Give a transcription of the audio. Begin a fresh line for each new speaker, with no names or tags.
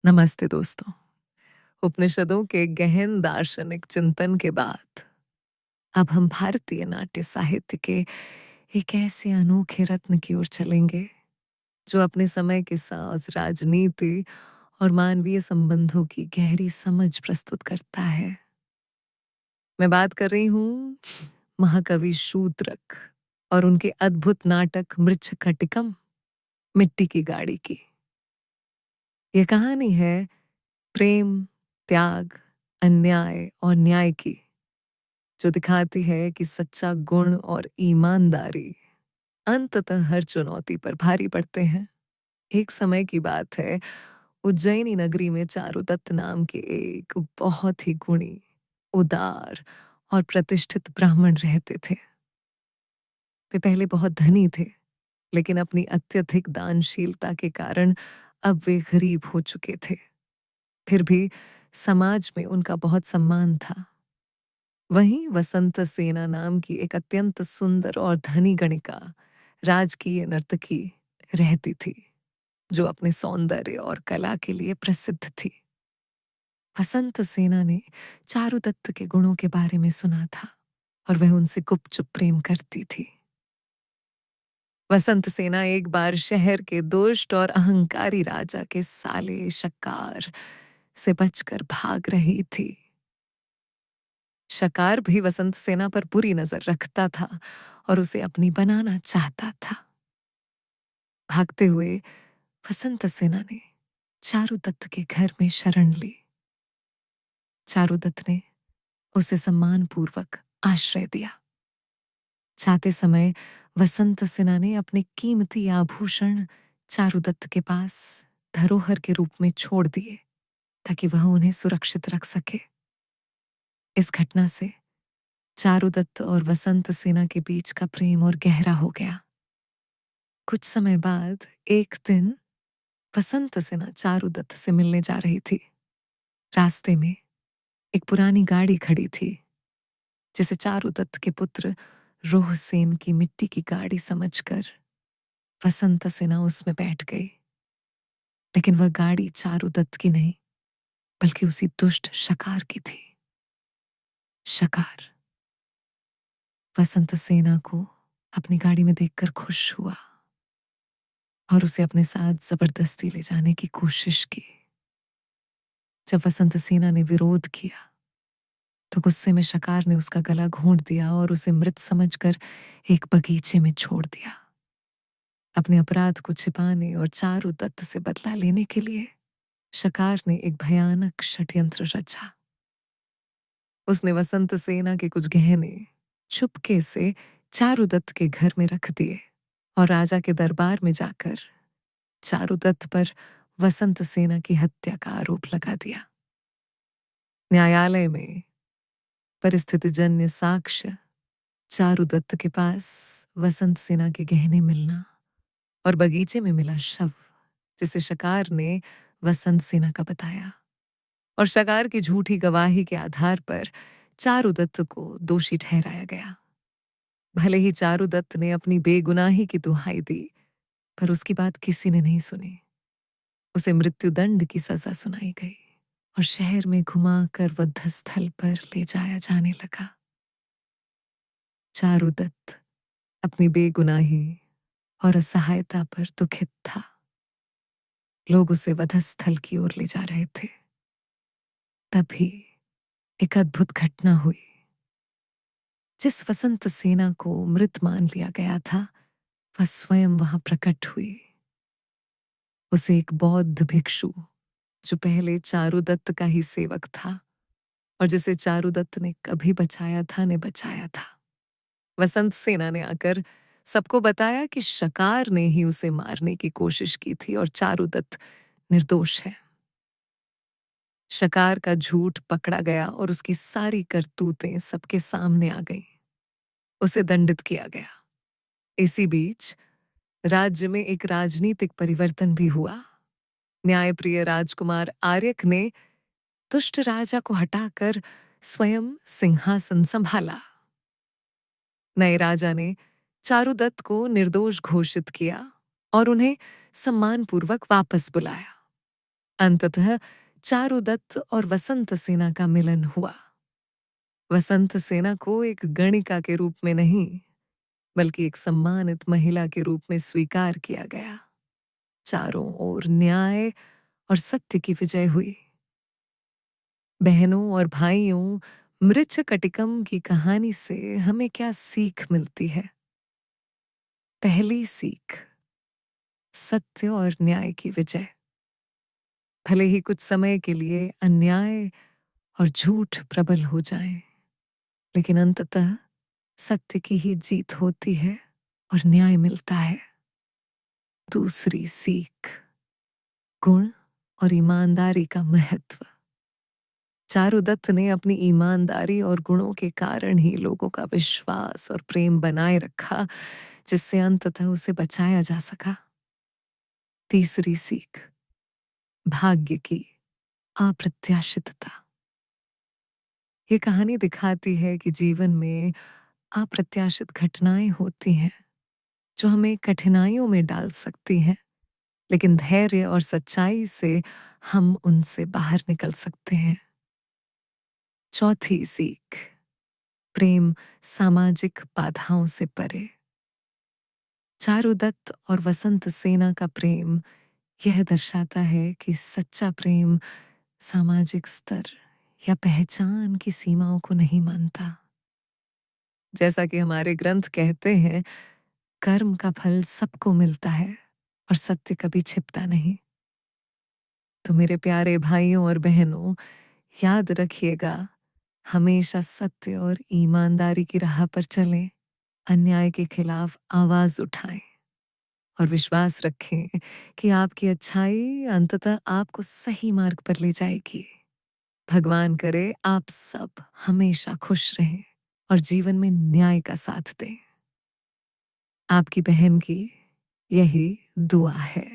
नमस्ते दोस्तों। उपनिषदों के गहन दार्शनिक चिंतन के बाद अब हम भारतीय नाट्य साहित्य के एक ऐसे अनोखे रत्न की ओर चलेंगे जो अपने समय के साथ राजनीति और मानवीय संबंधों की गहरी समझ प्रस्तुत करता है। मैं बात कर रही हूँ महाकवि शूद्रक और उनके अद्भुत नाटक मृच्छकटिकम, मिट्टी की गाड़ी की। यह कहानी है प्रेम, त्याग, अन्याय और न्याय की, जो दिखाती है कि सच्चा गुण और ईमानदारी अंततः हर चुनौती पर भारी पड़ते हैं। एक समय की बात है, उज्जैनी नगरी में चारुदत्त नाम के एक बहुत ही गुणी, उदार और प्रतिष्ठित ब्राह्मण रहते थे। वे पहले बहुत धनी थे, लेकिन अपनी अत्यधिक दानशीलता के कारण अब वे गरीब हो चुके थे। फिर भी समाज में उनका बहुत सम्मान था। वहीं वसंत सेना नाम की एक अत्यंत सुंदर और धनी गणिका, राजकीय नर्तकी रहती थी, जो अपने सौंदर्य और कला के लिए प्रसिद्ध थी। वसंत सेना ने चारुदत्त के गुणों के बारे में सुना था और वह उनसे गुपचुप प्रेम करती थी। वसंत सेना एक बार शहर के दुष्ट और अहंकारी राजा के साले शक्कार से बचकर भाग रही थी। शकार भी वसंत सेना पर बुरी नजर रखता था और उसे अपनी बनाना चाहता था। भागते हुए वसंत सेना ने चारुदत्त के घर में शरण ली। चारुदत्त ने उसे सम्मानपूर्वक आश्रय दिया। जाते समय वसंत सेना ने अपने कीमती आभूषण चारुदत्त के पास धरोहर के रूप में छोड़ दिए, ताकि वह उन्हें सुरक्षित रख सके। इस घटना से चारुदत्त और वसंत सेना के बीच का प्रेम और गहरा हो गया। कुछ समय बाद एक दिन वसंत सेना चारुदत्त से मिलने जा रही थी। रास्ते में एक पुरानी गाड़ी खड़ी थी, जिसे चारुदत्त के पुत्र रोहसेन की मिट्टी की गाड़ी समझकर वसंत सेना उसमें बैठ गई। लेकिन वह गाड़ी चारुदत्त की नहीं, बल्कि उसी दुष्ट शकार की थी। शकार वसंत सेना को अपनी गाड़ी में देखकर खुश हुआ और उसे अपने साथ जबरदस्ती ले जाने की कोशिश की। जब वसंत सेना ने विरोध किया, तो गुस्से में शकार ने उसका गला घोंट दिया और उसे मृत समझकर एक बगीचे में छोड़ दिया। अपने अपराध को छिपाने और चारुदत्त से बदला लेने के लिए शकार ने एक भयानक षड्यंत्र रचा। उसने वसंत सेना के कुछ गहने चुपके से चारुदत्त के घर में रख दिए और राजा के दरबार में जाकर चारुदत्त पर वसंत सेना की हत्या का आरोप लगा दिया। न्यायालय में परिस्थितिजन्य साक्ष्य, चारुदत्त के पास वसंत सेना के गहने मिलना और बगीचे में मिला शव, जिसे शकार ने वसंत सेना का बताया, और शकार की झूठी गवाही के आधार पर चारुदत्त को दोषी ठहराया गया। भले ही चारुदत्त ने अपनी बेगुनाही की दुहाई दी, पर उसकी बात किसी ने नहीं सुनी। उसे मृत्युदंड की सजा सुनाई गई और शहर में घुमाकर वध स्थल पर ले जाया जाने लगा। चारुदत्त अपनी बेगुनाही और असहायता पर दुखित था। लोग उसे वधस्थल की ओर ले जा रहे थे। तभी एक अद्भुत घटना हुई। जिस वसंत सेना को मृत मान लिया गया था, वह स्वयं वहां प्रकट हुई। उसे एक बौद्ध भिक्षु, जो पहले चारुदत्त का ही सेवक था और जिसे चारुदत्त ने कभी बचाया था, ने बचाया था। वसंत सेना ने आकर सबको बताया कि शकार ने ही उसे मारने की कोशिश की थी और चारुदत्त निर्दोष है। शकार का झूठ पकड़ा गया और उसकी सारी करतूतें सबके सामने आ गईं। उसे दंडित किया गया। इसी बीच राज्य में एक राजनीतिक परिवर्तन भी हुआ। न्यायप्रिय राजकुमार आर्यक ने दुष्ट राजा को हटाकर स्वयं सिंहासन संभाला। नए राजा ने चारुदत्त को निर्दोष घोषित किया और उन्हें सम्मानपूर्वक वापस बुलाया। अंततः चारुदत्त और वसंत सेना का मिलन हुआ। वसंत सेना को एक गणिका के रूप में नहीं, बल्कि एक सम्मानित महिला के रूप में स्वीकार किया गया। चारों ओर न्याय और सत्य की विजय हुई। बहनों और भाइयों, मृच्छकटिकम की कहानी से हमें क्या सीख मिलती है? पहली सीख, सत्य और न्याय की विजय। भले ही कुछ समय के लिए अन्याय और झूठ प्रबल हो जाएं, लेकिन अंततः सत्य की ही जीत होती है और न्याय मिलता है। दूसरी सीख, गुण और ईमानदारी का महत्व। चारुदत्त ने अपनी ईमानदारी और गुणों के कारण ही लोगों का विश्वास और प्रेम बनाए रखा, जिससे अंततः उसे बचाया जा सका। तीसरी सीख, भाग्य की अप्रत्याशितता। ये कहानी दिखाती है कि जीवन में अप्रत्याशित घटनाएं होती हैं जो हमें कठिनाइयों में डाल सकती हैं, लेकिन धैर्य और सच्चाई से हम उनसे बाहर निकल सकते हैं। चौथी सीख, प्रेम सामाजिक बाधाओं से परे। चारुदत्त और वसंत सेना का प्रेम यह दर्शाता है कि सच्चा प्रेम सामाजिक स्तर या पहचान की सीमाओं को नहीं मानता। जैसा कि हमारे ग्रंथ कहते हैं, कर्म का फल सबको मिलता है और सत्य कभी छिपता नहीं। तो मेरे प्यारे भाइयों और बहनों, याद रखिएगा, हमेशा सत्य और ईमानदारी की राह पर चलें, अन्याय के खिलाफ आवाज उठाएं और विश्वास रखें कि आपकी अच्छाई अंततः आपको सही मार्ग पर ले जाएगी। भगवान करे आप सब हमेशा खुश रहें और जीवन में न्याय का साथ दें। आपकी बहन की यही दुआ है।